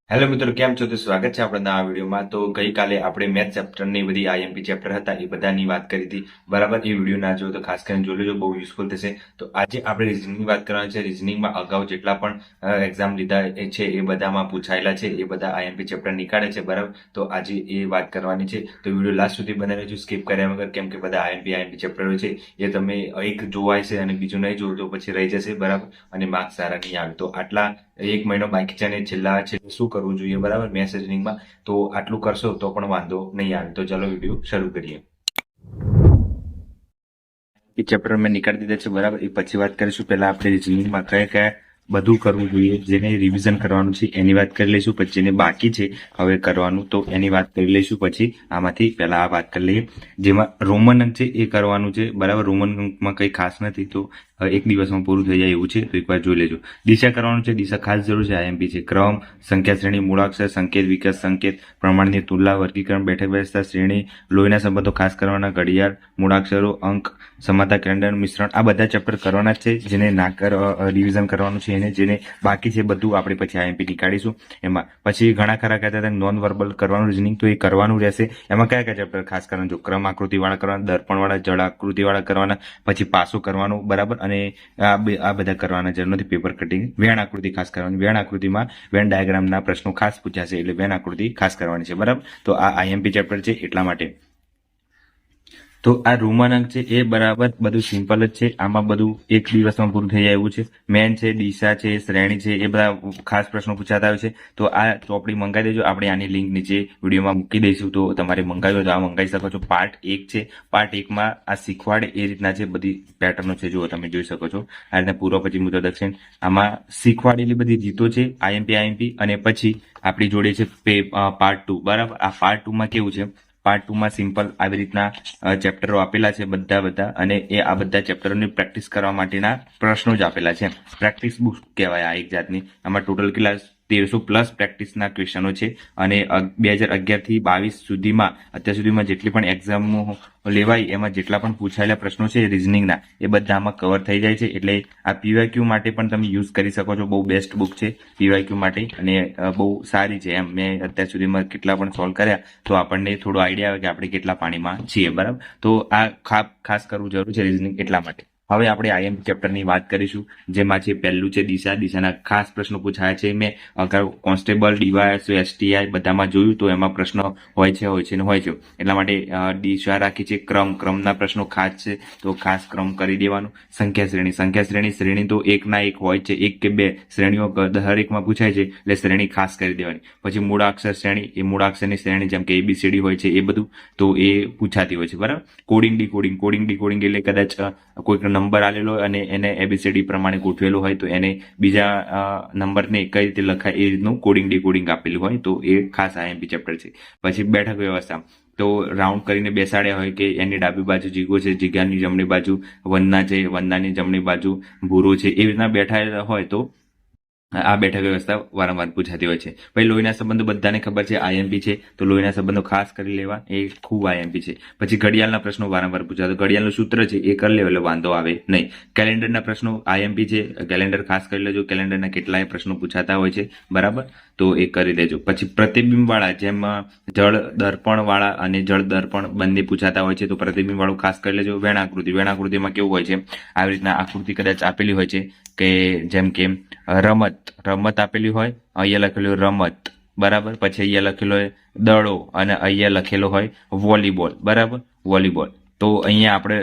Hello મિત્રો, કેમ છો? તો સ્વાગત છે આપણા આ વિડીયોમાં. તો ગઈકાલે આપણે મેથ ચેપ્ટરની બધી આઈએમપી ચેપ્ટર હતા એ બધાની વાત કરી હતી, બરાબર. એ વિડીયો ના જો તો ખાસ કરીને જોઈ લેજો, બહુ યુઝફુલ થશે. તો આજે આપણે રિઝનિંગની વાત કરવાની છે. રિઝનિંગમાં અગાઉ જેટલા પણ એક્ઝામ લીધા છે એ બધામાં પૂછાયેલા છે એ બધા આઈએમપી ચેપ્ટર નીકાળે છે, બરાબર. તો આજે એ વાત કરવાની છે. તો વિડીયો લાસ્ટ સુધી બનાવી લેજો, સ્કીપ કર્યા વગર, કેમ કે બધા આઈએમપી ચેપ્ટરો છે એ તમે એક જોવાય છે અને બીજું નહીં જોવું તો પછી રહી જશે, બરાબર, અને માર્ક્સ સારા નહીં આવે. તો આટલા એક મહિનો બાકી છે અને છેલ્લા શું કરવું જોઈએ, બરાબર, મેથ્સ રીઝનિંગમાં. તો આટલું કરશો તો પણ વાંધો નહીં આવે. તો ચાલો વિડીયો શરૂ કરીએ. એ ચેપ્ટર મેં નીકાળી દીધા છે, બરાબર. એ પછી વાત કરીશું. પહેલા આપણે રીઝનિંગમાં કયા કયા બધું કરવું જોઈએ, જેને રિવિઝન કરવાનું છે એની વાત કરી લઈશું. પછી જેને બાકી છે હવે કરવાનું તો એની વાત કરી લઈશું. પછી આમાંથી પહેલા આ વાત કરી લઈએ. જેમાં રોમન અંક છે એ કરવાનું છે, બરાબર. રોમન અંકમાં કંઈ ખાસ નથી, તો એક દિવસમાં પૂરું થઈ જાય એવું છે, તો એકવાર જોઈ લેજો. દિશા કરવાનું છે. દિશા ખાસ જરૂર છે, આઈએમપી છે. ક્રમ, સંખ્યા શ્રેણી, મૂળાક્ષર, સંકેત, વિકાસ સંકેત, પ્રમાણની તુલના, વર્ગીકરણ, બેઠક વ્યવસ્થા, શ્રેણી, લોહીના સંબંધો ખાસ કરવાના, ઘડિયાળ, મૂળાક્ષરો, અંક, સમાતા, કેલેન્ડર, મિશ્રણ, આ બધા ચેપ્ટર કરવાના જ છે. જેને રિવિઝન કરવાનું છે એને, જેને બાકી છે બધું આપણે પછી આઈએમપી નીકાળીશું. એમાં પછી ઘણા ખરા કહેતા હતા નોન વર્બલ કરવાનું રિઝનિંગ, તો એ કરવાનું રહેશે. એમાં કયા કયા ચેપ્ટર ખાસ કરવાનું? જો ક્રમ આકૃતિ વાળા કરવાના, દર્પણ વાળા, જળ આકૃતિ વાળા કરવાના, પછી પાસું કરવાનું, બરાબર. અને આ બધા કરવાના જરૂર નથી. પેપર કટિંગ, વેણ આકૃતિ ખાસ કરવાની. વેણ આકૃતિમાં વેણ ડાયાગ્રામના પ્રશ્નો ખાસ પૂછાશે, એટલે વેણ આકૃતિ ખાસ કરવાની છે, બરાબર. તો આ આઈએમપી ચેપ્ટર છે એટલા માટે. તો આ રોમન અંક છે એ બરાબર બધું સિમ્પલ જ છે. આમાં બધું એક દિવસમાં પૂરું થઈ જાય એવું છે. મેન છે, દિશા છે, શ્રેણી છે, એ બધા ખાસ પ્રશ્નો પૂછાતા હોય છે. તો આ ચોપડી મંગાવી દેજો. આપણે આની લિંક નીચે વિડીયોમાં મૂકી દઈશું, તો તમારે મંગાવી હોય તો આ મંગાવી શકો છો. પાર્ટ 1 છે. પાર્ટ 1માં આ શીખવાડે એ રીતના છે, બધી પેટર્નો છે, જુઓ તમે જોઈ શકો છો. આ રીતના પૂર્વ, પછી ઉત્તર, દક્ષિણ, આમાં શીખવાડેલી બધી જીતો છે, આઈએમપી. અને પછી આપણી જોડે છે પાર્ટ 2, બરાબર. આ પાર્ટ 2માં કેવું છે? પાર્ટ 2માં સિમ્પલ આવી રીતના ચેપ્ટરો આપેલા છે બધા, અને એ આ બધા ચેપ્ટરોની પ્રેક્ટિસ કરવા માટેના પ્રશ્નો જ આપેલા છે. પ્રેક્ટિસ બુક કહેવાય આ એક જાતની. આમાં ટોટલ કેટલા 1300+ પ્રેક્ટિસના ક્વેશ્ચનો છે. અને 2011 થી 22 સુધીમાં, અત્યાર સુધીમાં જેટલી પણ એક્ઝામો લેવાય એમાં જેટલા પણ પૂછાયેલા પ્રશ્નો છે રિઝનિંગના, એ બધા આમાં કવર થઈ જાય છે. એટલે આ પીવાયક્યુ માટે પણ તમે યુઝ કરી શકો છો. બહુ બેસ્ટ બુક છે પીવાયક્યુ માટે, અને બહુ સારી છે. એમ મેં અત્યાર સુધીમાં કેટલા પણ સોલ્વ કર્યા તો આપણને થોડો આઈડિયા આવે કે આપણે કેટલા પાણીમાં છીએ, બરાબર. તો આ ખાસ કરવું જરૂર છે રિઝનિંગ એટલા માટે. હવે આપણે આઈએમપી ચેપ્ટરની વાત કરીશું, જેમાં છે પહેલું છે દિશા. દિશાના ખાસ પ્રશ્નો પૂછાયા છે. મેં અગાઉ કોન્સ્ટેબલ, ડીવાયએસ, એસટીઆઈ બધામાં જોયું, તો એમાં પ્રશ્નો હોય છે. એટલા માટે દિશા રાખી છે. ક્રમના પ્રશ્નો ખાસ છે, તો ખાસ ક્રમ કરી દેવાનું. સંખ્યા શ્રેણી તો એકના એક હોય છે, એક કે બે શ્રેણીઓ દરેકમાં પૂછાય છે, એટલે શ્રેણી ખાસ કરી દેવાની. પછી મૂળાક્ષર શ્રેણી, એ મૂળાક્ષરની શ્રેણી જેમ કે ABCD હોય છે એ બધું, તો એ પૂછાતી હોય છે, બરાબર. કોડિંગ ડીકોડિંગ એટલે કદાચ કોઈક નંબર આલેલો હોય અને એને ABCD પ્રમાણે ગોઠવેલો હોય, તો એને બીજા નંબરને કઈ રીતે લખાય એ રીતનું કોડિંગ ડીકોડિંગ આપેલું હોય, તો એ ખાસ આઈએમપી ચેપ્ટર છે. પછી બેઠક વ્યવસ્થા, તો રાઉન્ડ કરીને બેસાડ્યા હોય કે એની ડાબી બાજુ જીગો છે, જીગાની જમણી બાજુ વંદના છે, વંદાની જમણી બાજુ ભૂરો છે, એ રીતના બેઠા હોય તો આ બેઠક વ્યવસ્થા વારંવાર પૂછાતી હોય છે. પછી લોહીના સંબંધો બધાને ખબર છે, આઈએમપી છે, તો લોહીના સંબંધો ખાસ કરી લેવા, એ ખૂબ આઈએમપી છે. પછી ઘડિયાળના પ્રશ્નો વારંવાર પૂછાતો, ઘડિયાળનું સૂત્ર છે એ કરી લેવો એટલે વાંધો આવે નહીં. કેલેન્ડરના પ્રશ્નો આઈએમપી છે, કેલેન્ડર ખાસ કરી લેજો. કેલેન્ડરના કેટલાય પ્રશ્નો પૂછાતા હોય છે, બરાબર, તો એ કરી દેજો. પછી પ્રતિબિંબ વાળા, જેમ જળ દર્પણ વાળા અને જળ દર્પણ બંને પૂછાતા હોય છે, તો પ્રતિબિંબ વાળું ખાસ કરી લેજો. વેણ આકૃતિમાં કેવું હોય છે? આવી રીતના આકૃતિ કદાચ આપેલી હોય છે કે જેમ કે રમત આપેલી હોય, અહીંયા લખેલું રમત, બરાબર. પછી અહીંયા લખેલો હોય દડો, અને અહીંયા લખેલો હોય વોલીબોલ, બરાબર, વોલીબોલ. તો અહીંયા આપણે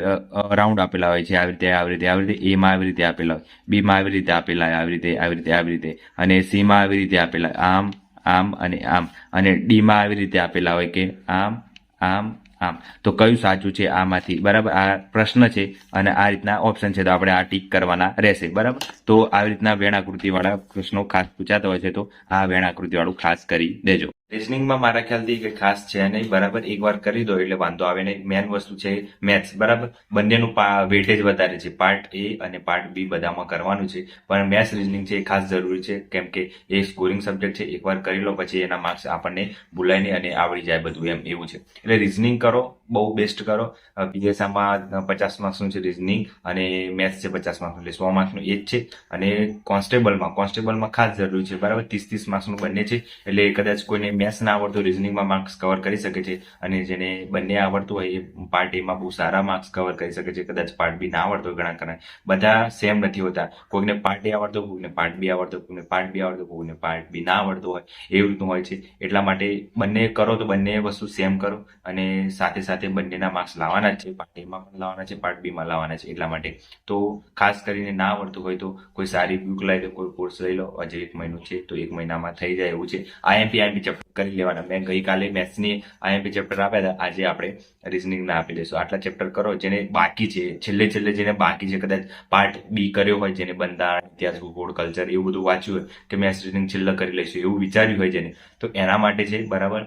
રાઉન્ડ આપેલા હોય છે, આવી રીતે. એમાં આવી રીતે આપેલા હોય, બીમાં આવી રીતે આપેલા હોય, આવી રીતે, અને સીમાં આવી રીતે આપેલા, આમ અને આમ, અને ડીમાં આવી રીતે આપેલા હોય કે આમ. તો કયું સાચું છે આમાંથી, બરાબર. આ પ્રશ્ન છે અને આ રીતના ઓપ્શન છે, તો આપણે આ ટીક કરવાના રહેશે, બરાબર. તો આવી રીતના વેણાકૃતિ વાળા પ્રશ્નો ખાસ પૂછાતા હોય છે, તો આ વેણાકૃતિ વાળું ખાસ કરી દેજો. રિઝનિંગમાં મારા ખ્યાલથી કંઈ ખાસ છે નહીં, બરાબર. એકવાર કરી દો એટલે વાંધો આવે નહીં. મેન વસ્તુ છે મેથ્સ, બરાબર. બંનેનું વેટેજ વધારે છે, પાર્ટ A અને પાર્ટ B બધામાં કરવાનું છે, પણ મેથ્સ રિઝનિંગ છે એ ખાસ જરૂરી છે, કેમ કે એ સ્કોરિંગ સબ્જેક્ટ છે. એકવાર કરી લો પછી એના માર્ક્સ આપણને ભૂલાય નહીં અને આવડી જાય બધું, એમ એવું છે. એટલે રિઝનિંગ કરો, બહુ બેસ્ટ કરો. પીએસઆમાં 50 માર્ક્સનું છે રિઝનિંગ અને મેથ્સ છે 50 માર્ક્સનું, એટલે 100 માર્ક્સનું એ જ છે. અને કોન્સ્ટેબલમાં ખાસ જરૂરી છે, બરાબર. 30 માર્ક્સનું બંને છે, એટલે કદાચ કોઈને મેથ્સ ના આવડતું રિઝનિંગમાં માર્ક્સ કવર કરી શકે છે, અને જેને બંને આવડતું હોય એ પાર્ટ એમાં બહુ સારા માર્ક્સ કવર કરી શકે છે. કદાચ પાર્ટ બી ના આવડતો હોય, ઘણા બધા સેમ નથી હોતા. કોઈને પાર્ટ એ આવડતો, કોઈને પાર્ટ બી આવડતો, કોઈને પાર્ટ બી આવડતો, કોઈને પાર્ટ બી ના આવડતો હોય, એવી રીતનું હોય છે. એટલા માટે બંને કરો તો બંને વસ્તુ સેમ કરો, અને સાથે સાથે બંનેના માર્ક્સ લાવવાના જ છે. પાર્ટ એમાં પણ લાવવાના છે, પાર્ટ બીમાં લાવવાના છે. એટલા માટે તો ખાસ કરીને ના આવડતું હોય તો કોઈ સારી બુક લઈ લો, કોઈ કોર્સ લઈ લો. હજુ 1 મહિનો છે તો 1 મહિનામાં થઈ જાય એવું છે. આઈએમપી ચેપ્ટર કરી લેવાના. મેં ગઈકાલે મેથ્સની આઈએમપી ચેપ્ટર આપ્યા હતા, આજે આપણે રિઝનિંગના આપી દઈશું. આટલા ચેપ્ટર કરો જેને બાકી છે, છેલ્લે જેને બાકી છે, કદાચ પાર્ટ બી કર્યો હોય, જેને બંધારણ, ઇતિહાસ, ભૂગોળ, કલ્ચર એવું બધું વાંચ્યું હોય કે મેથ્સ રિઝનિંગ છેલ્લે કરી લઈશું એવું વિચાર્યું હોય જેને, તો એના માટે છે, બરાબર.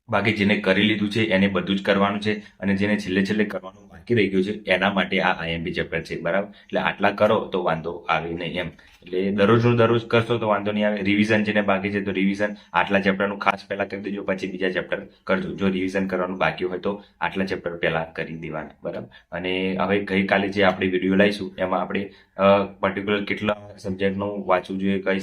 બાકી જેને કરી લીધું છે એને બધું જ કરવાનું છે, અને જેને છેલ્લે કરવાનું બાકી રહી ગયું છે એના માટે આ આઈએમપી ચેપ્ટર છે, બરાબર. એટલે આટલા કરો તો વાંધો આવે નહીં એમ. એટલે દરરોજ કરશો તો વાંધો નહીં આવે. રિવિઝન જેને બાકી છે તો રિવિઝન આટલા ચેપ્ટરનું ખાસ પહેલા કરી દેજો, પછી બીજા ચેપ્ટર કરજો. જો રિવિઝન કરવાનું બાકી હોય તો આટલા ચેપ્ટર પહેલા કરી દેવાના, બરાબર. અને હવે ગઈકાલે જે આપણે વિડીયો લાવીશું એમાં આપણે પર્ટિક્યુલર કેટલા સબ્જેક્ટનું વાંચવું જોઈએ, કઈ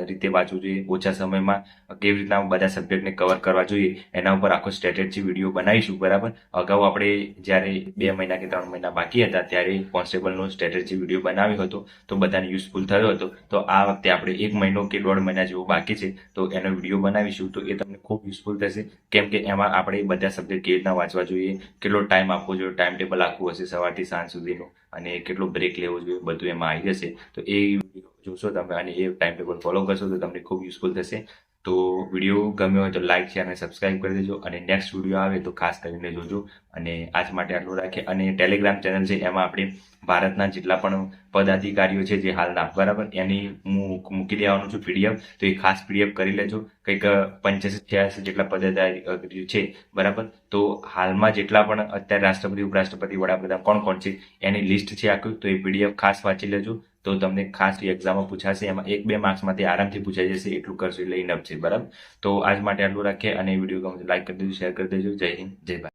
રીતે વાંચવું જોઈએ, ઓછા સમયમાં કેવી રીતના બધા સબ્જેક્ટને કવર કરવા જોઈએ, એના ઉપર આખો સ્ટ્રેટેજી વિડીયો બનાવીશું, બરાબર. અગાઉ આપણે જ્યારે 2 મહિના કે 3 મહિના બાકી હતા ત્યારે કોન્સ્ટેબલનો સ્ટ્રેટેજી વિડીયો બનાવ્યો હતો, તો બધાને યુઝફુલ થયો હતો. તો આ વખતે આપણે 1 મહિનો કે 1.5 મહિના જેવું બાકી છે તો એનો વિડીયો બનાવીશું, તો એ તમને ખૂબ યુઝફુલ થશે. કેમ કે એમાં આપણે બધા સબ્જેક્ટ કેવી રીતના વાંચવા જોઈએ, કેટલો ટાઈમ આપવો જોઈએ, ટાઈમ ટેબલ આખવું હશે સવારથી સાંજ સુધીનું, અને કેટલો બ્રેક લેવો જોઈએ, બધું એમાં આવી જશે. તો એ વિડીયો જોશો તમે અને એ ટાઈમ ટેબલ ફોલો કરશો તો તમને ખૂબ યુઝફુલ થશે. તો વિડીયો ગમ્યો હોય તો લાઈક, શેર અને સબસ્ક્રાઇબ કરી દેજો, અને નેક્સ્ટ વિડીયો આવે તો ખાસ કરીને જોજો. અને આજ માટે આટલું રાખીએ. અને ટેલિગ્રામ ચેનલ છે એમાં આપણે ભારતના જેટલા પણ પદાધિકારીઓ છે જે હાલના, બરાબર, એની હું મૂકી દેવાનું છું પીડીએફ, તો એ ખાસ પીડીએફ કરી લેજો. કંઈક 85-86 જેટલા પદાધિકારીઓ છે, બરાબર. તો હાલમાં જેટલા પણ અત્યારે રાષ્ટ્રપતિ, ઉપરાષ્ટ્રપતિ, વડાપ્રધાન કોણ છે એની લિસ્ટ છે આખું, તો એ પીડીએફ ખાસ વાંચી લેજો. તો તમને ખાસ એક્ઝામમાં પૂછાશે, એમાં 1-2 માર્ક્સમાંથી આરામથી પૂછાઈ જશે. એટલું કરશો એટલે ઇનફ છે, બરાબર. તો આજ માટે આટલું રાખીએ, અને વિડીયો ગમે તો લાઈક કરી દેજો, શેર કરી દેજો. જય હિન્દ, જય ભારત.